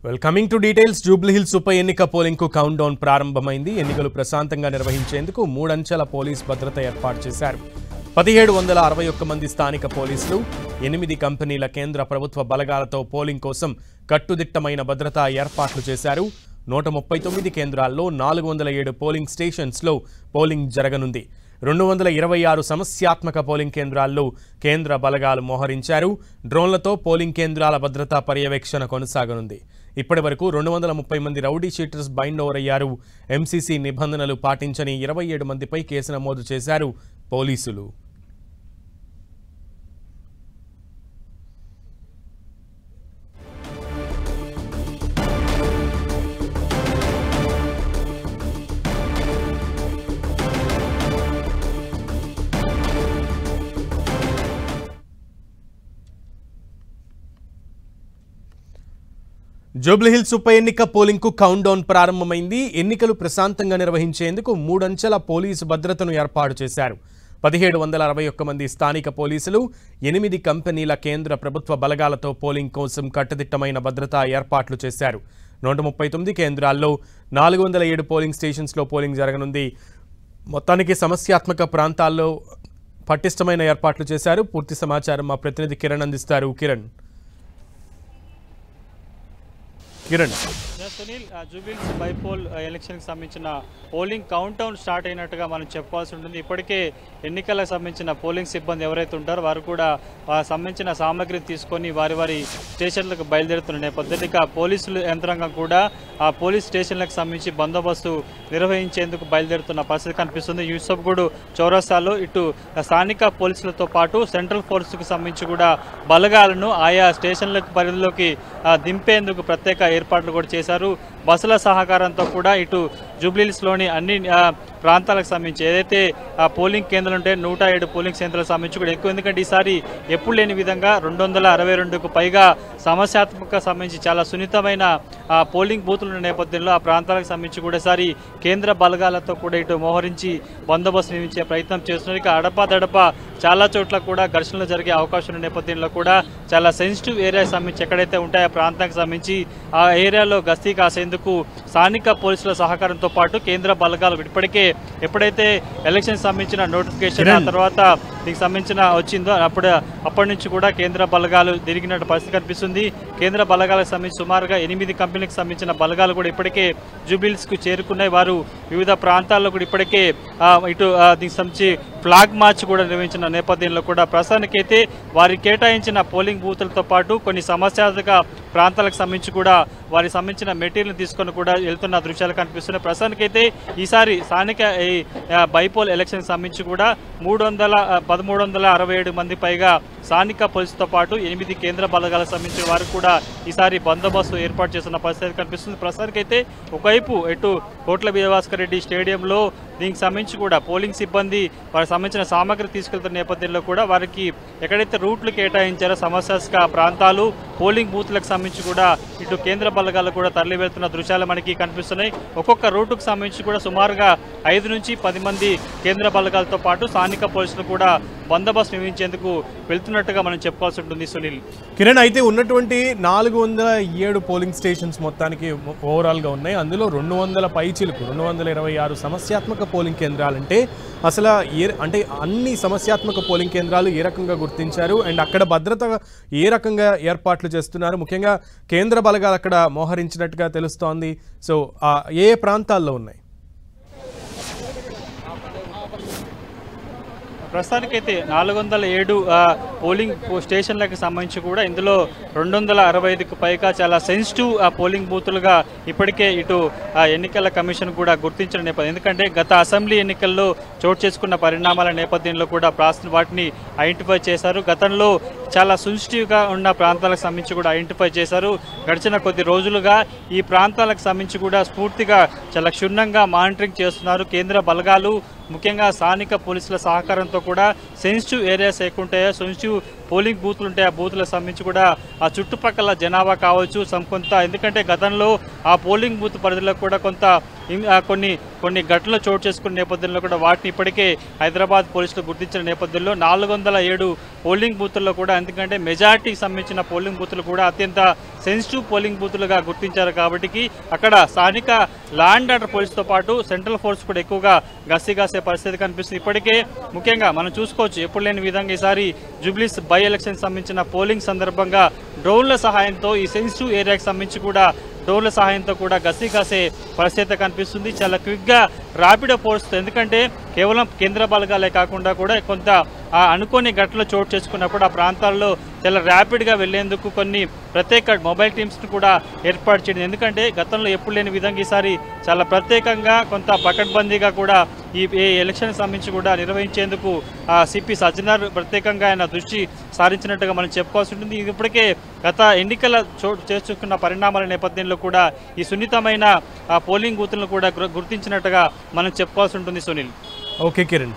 Coming to details Jubilee hills ఉప ఎన్నిక polling కు కౌంట్ డౌన్ ప్రారంభమైంది. ఎన్నికలు ప్రశాంతంగా నిర్వహించేందుకు 3 అంచెల పోలీస్ భద్రత ఏర్పాటు చేశారు. 1761 మంది స్థానిక పోలీసులు, 8 కంపెనీల కేంద్ర ప్రభుత్వ బలగాలతో పోలింగ్ కోసం కట్టుదిట్టమైన భద్రతా ఏర్పాట్లు చేశారు. 139 కేంద్రాల్లో 407 పోలింగ్ స్టేషన్స్లో పోలింగ్ జరగనుంది. 226 సమస్యాత్మక పోలింగ్ కేంద్రాల్లో కేంద్ర బలగాలు మోహరించారు. డ్రోన్లతో పోలింగ్ కేంద్రాల భద్రతా పర్యవేక్షణ కొనసాగనుంది. ఇప్పటివరకు 230 మంది రౌడీ షీటర్స్ బైండ్ ఓవర్ అయ్యారు. ఎంసీసీ నిబంధనలు పాటించని 27 మందిపై కేసు నమోదు చేశారు పోలీసులు. జూబ్లీ హిల్స్ ఉప ఎన్నిక పోలింగ్ కు కౌంట్ డౌన్ ప్రారంభమైంది. ఎన్నికలు ప్రశాంతంగా నిర్వహించేందుకు 3 అంచెల పోలీసు భద్రతను ఏర్పాటు చేశారు. 1761 మంది స్థానిక పోలీసులు, 8 కంపెనీల కేంద్ర ప్రభుత్వ బలగాలతో పోలింగ్ కోసం కట్టుదిట్టమైన భద్రతా ఏర్పాట్లు చేశారు. 139 కేంద్రాల్లో 407 పోలింగ్ స్టేషన్స్లో పోలింగ్ జరగనుంది. మొత్తానికి సమస్యాత్మక ప్రాంతాల్లో పటిష్టమైన ఏర్పాట్లు చేశారు. పూర్తి సమాచారం మా ప్రతినిధి కిరణ్ అందిస్తారు. Kiran. Sunil, Jubilee hills bypoll ఎలక్షన్కి సంబంధించిన పోలింగ్ కౌంట్ డౌన్ స్టార్ట్ అయినట్టుగా మనం చెప్పాల్సి ఉంటుంది. ఇప్పటికే ఎన్నికలకు సంబంధించిన పోలింగ్ సిబ్బంది ఎవరైతే ఉంటారో వారు కూడా సంబంధించిన సామగ్రిని తీసుకొని వారి వారి స్టేషన్లకు బయలుదేరుతున్న నేపథ్యంగా పోలీసులు యంత్రాంగం కూడా ఆ పోలీస్ స్టేషన్లకు సంబంధించి బందోబస్తు నిర్వహించేందుకు బయలుదేరుతున్న పరిస్థితి కనిపిస్తుంది. యూసఫ్గూడ్ చౌరస్తాలో ఇటు స్థానిక పోలీసులతో పాటు సెంట్రల్ ఫోర్స్కు సంబంధించి కూడా బలగాలను ఆయా స్టేషన్లకు పరిధిలోకి దింపేందుకు ప్రత్యేక ఏర్పాట్లు కూడా చేశారు. బస్సుల సహకారంతో కూడా ఇటు జూబ్లీహిల్స్లోని అన్ని ప్రాంతాలకు సంబంధించి ఏదైతే పోలింగ్ కేంద్రాలు ఉంటే 107 పోలింగ్ కేంద్రాలకు సంబంధించి కూడా ఎక్కువ, ఎందుకంటే ఈసారి ఎప్పుడు లేని విధంగా 262కు పైగా సమస్యాత్మక సంబంధించి చాలా సున్నితమైన పోలింగ్ బూతులు ఉన్న నేపథ్యంలో ఆ ప్రాంతాలకు సంబంధించి కూడా ఈసారి కేంద్ర బలగాలతో కూడా ఇటు మోహరించి బందోబస్తు నిర్మించే ప్రయత్నం చేస్తున్నారు. ఇక అడపాదడప చాలా చోట్ల కూడా ఘర్షణలు జరిగే అవకాశం ఉన్న నేపథ్యంలో కూడా చాలా సెన్సిటివ్ ఏరియా సంబంధించి ఎక్కడైతే ఉంటాయో ఆ ప్రాంతానికి సంబంధించి ఆ ఏరియాలో గస్తీ కాసేందుకు స్థానిక పోలీసుల సహకారంతో పాటు కేంద్ర బలగాలు ఇప్పటికే ఎప్పుడైతే ఎలక్షన్ సంబంధించిన నోటిఫికేషన్ ఆ తర్వాత దీనికి సంబంధించిన వచ్చిందో అప్పటి నుంచి కూడా కేంద్ర బలగాలు తిరిగినట్టు పరిస్థితి కనిపిస్తుంది. కేంద్ర బలగాలకు సంబంధించి సుమారుగా 8 కంపెనీలకు సంబంధించిన బలగాలు కూడా ఇప్పటికే జూబ్లీహిల్స్కు చేరుకున్నాయి. వారు వివిధ ప్రాంతాల్లో కూడా ఇప్పటికే ఇటు దీనికి సంబంధించి ఫ్లాగ్ మార్చ్ కూడా నిర్వహించిన నేపథ్యంలో కూడా ప్రస్తుతానికైతే వారికి కేటాయించిన పోలింగ్ బూతులతో పాటు కొన్ని సమస్యాత్మక ప్రాంతాలకు సంబంధించి కూడా వారికి సంబంధించిన మెటీరియల్ తీసుకొని కూడా వెళ్తున్న దృశ్యాలు కనిపిస్తున్నాయి. ప్రస్తుతానికైతే ఈసారి స్థానిక బైపోల్ ఎలక్షన్కి సంబంధించి కూడా 1367 మంది పైగా స్థానిక పోలీసుతో పాటు 8 కేంద్ర బలగాలకు సంబంధించిన వారు కూడా ఈసారి బందోబస్తు ఏర్పాటు చేస్తున్న పరిస్థితి కనిపిస్తుంది. ప్రస్తుతానికైతే ఒకవైపు ఇటు కోట్ల భాస్కర్ రెడ్డి స్టేడియంలో దీనికి సంబంధించి కూడా పోలింగ్ సిబ్బంది వారికి సంబంధించిన సామగ్రి తీసుకెళ్తున్న నేపథ్యంలో కూడా వారికి ఎక్కడైతే రూట్లు కేటాయించారో సమస్యాత్మక ప్రాంతాలు పోలింగ్ బూత్లకు సంబంధించి కూడా ఇటు కేంద్ర బలగాలు కూడా తరలి వెళ్తున్న దృశ్యాలు మనకి కనిపిస్తున్నాయి. ఒక్కొక్క రూటుకు సంబంధించి కూడా సుమారుగా 5 నుంచి 10 మంది కేంద్ర బలగాలతో పాటు స్థానిక పోలీసులు కూడా బందోబస్తు నిర్వహించేందుకు వెళ్తున్నట్టుగా మనం చెప్పుకోవాల్సి ఉంటుంది. సునీల్, కిరణ్, అయితే ఉన్నటువంటి 407 పోలింగ్ స్టేషన్స్ మొత్తానికి ఓవరాల్గా ఉన్నాయి. అందులో 200 పైచిలకు 226 సమస్యాత్మక పోలింగ్ కేంద్రాలంటే అసలు అంటే అన్ని సమస్యాత్మక పోలింగ్ కేంద్రాలు ఏ రకంగా గుర్తించారు అండ్ అక్కడ భద్రత ఏ రకంగా ఏర్పాట్లు చేస్తున్నారు? ముఖ్యంగా కేంద్ర బలగాలు అక్కడ మోహరించినట్టుగా తెలుస్తోంది. సో ఏ ప్రాంతాల్లో ఉన్నాయి? ప్రస్తుతానికైతే 407 పోలింగ్ స్టేషన్లకు సంబంధించి కూడా ఇందులో 265కు పైగా చాలా సెన్సిటివ్ పోలింగ్ బూతులుగా ఇప్పటికే ఇటు ఎన్నికల కమిషన్ కూడా గుర్తించిన నేపథ్యం, ఎందుకంటే గత అసెంబ్లీ ఎన్నికల్లో చోటు చేసుకున్న పరిణామాల నేపథ్యంలో కూడా వాటిని ఐడెంటిఫై చేశారు. గతంలో చాలా సెన్సిటివ్గా ఉన్న ప్రాంతాలకు సంబంధించి కూడా ఐడెంటిఫై చేశారు. గడిచిన కొద్ది రోజులుగా ఈ ప్రాంతాలకు సంబంధించి కూడా స్ఫూర్తిగా చాలా క్షుణ్ణంగా మానిటరింగ్ చేస్తున్నారు కేంద్ర బలగాలు. ముఖ్యంగా స్థానిక పోలీసుల సహకారంతో కూడా సెన్సిటివ్ ఏరియాస్ ఏకుంటాయో సెన్సిటివ్ పోలింగ్ బూత్లు ఉంటాయి, ఆ బూత్లకు సంబంధించి కూడా ఆ చుట్టుపక్కల జనాభా కావచ్చు కొంత, ఎందుకంటే గతంలో ఆ పోలింగ్ బూత్ పరిధిలో కూడా కొంత కొన్ని ఘటనలు చోటు చేసుకున్న నేపథ్యంలో కూడా వాటిని ఇప్పటికే హైదరాబాద్ పోలీసులు గుర్తించిన నేపథ్యంలో 407 పోలింగ్ బూత్ల్లో కూడా, ఎందుకంటే మెజార్టీకి సంబంధించిన పోలింగ్ బూత్లు కూడా అత్యంత సెన్సిటివ్ పోలింగ్ బూత్లుగా గుర్తించారు కాబట్టి అక్కడ స్థానిక లా అండ్ ఆర్డర్ పోలీసుతో పాటు సెంట్రల్ ఫోర్స్ కూడా ఎక్కువగా గస్తీ పరిస్థితి కనిపిస్తుంది. ఇప్పటికే ముఖ్యంగా మనం చూసుకోవచ్చు, ఎప్పుడు లేని విధంగా ఈసారి జూబ్లీస్ బై ఎలక్షన్ సంబంధించిన పోలింగ్ సందర్భంగా డ్రోన్ల సహాయంతో ఈ సెన్సిటివ్ ఏరియాకి సంబంధించి కూడా డ్రోన్ల సహాయంతో కూడా గస్తీ కాసే పరిస్థితి కనిపిస్తుంది. చాలా క్విక్గా ర్యాపిడో ఫోర్స్, ఎందుకంటే కేవలం కేంద్ర బలగాలే కాకుండా కూడా కొంత అనుకోని ఘటనలు చోటు చేసుకున్నప్పుడు ఆ ప్రాంతాల్లో చాలా ర్యాపిడ్గా వెళ్లేందుకు కొన్ని ప్రత్యేక మొబైల్ టీమ్స్ను కూడా ఏర్పాటు చేయడం, ఎందుకంటే గతంలో ఎప్పుడు లేని విధంగా ఈసారి చాలా ప్రత్యేకంగా కొంత పకడ్బందీగా కూడా ఈ ఎలక్షన్ సంబంధించి కూడా నిర్వహించేందుకు సిపి సజ్జనార్ ప్రత్యేకంగా ఆయన దృష్టి సారించినట్టుగా మనం చెప్పుకోవాల్సి ఉంటుంది. ఇప్పటికే గత ఎన్నికల చోటు చేసుకున్న పరిణామాల నేపథ్యంలో కూడా ఈ సున్నితమైన పోలింగ్ బూత్లను కూడా గుర్తించినట్టుగా మనం చెప్పుకోవాల్సి ఉంటుంది. సునీల్. ఓకే కిరణ్.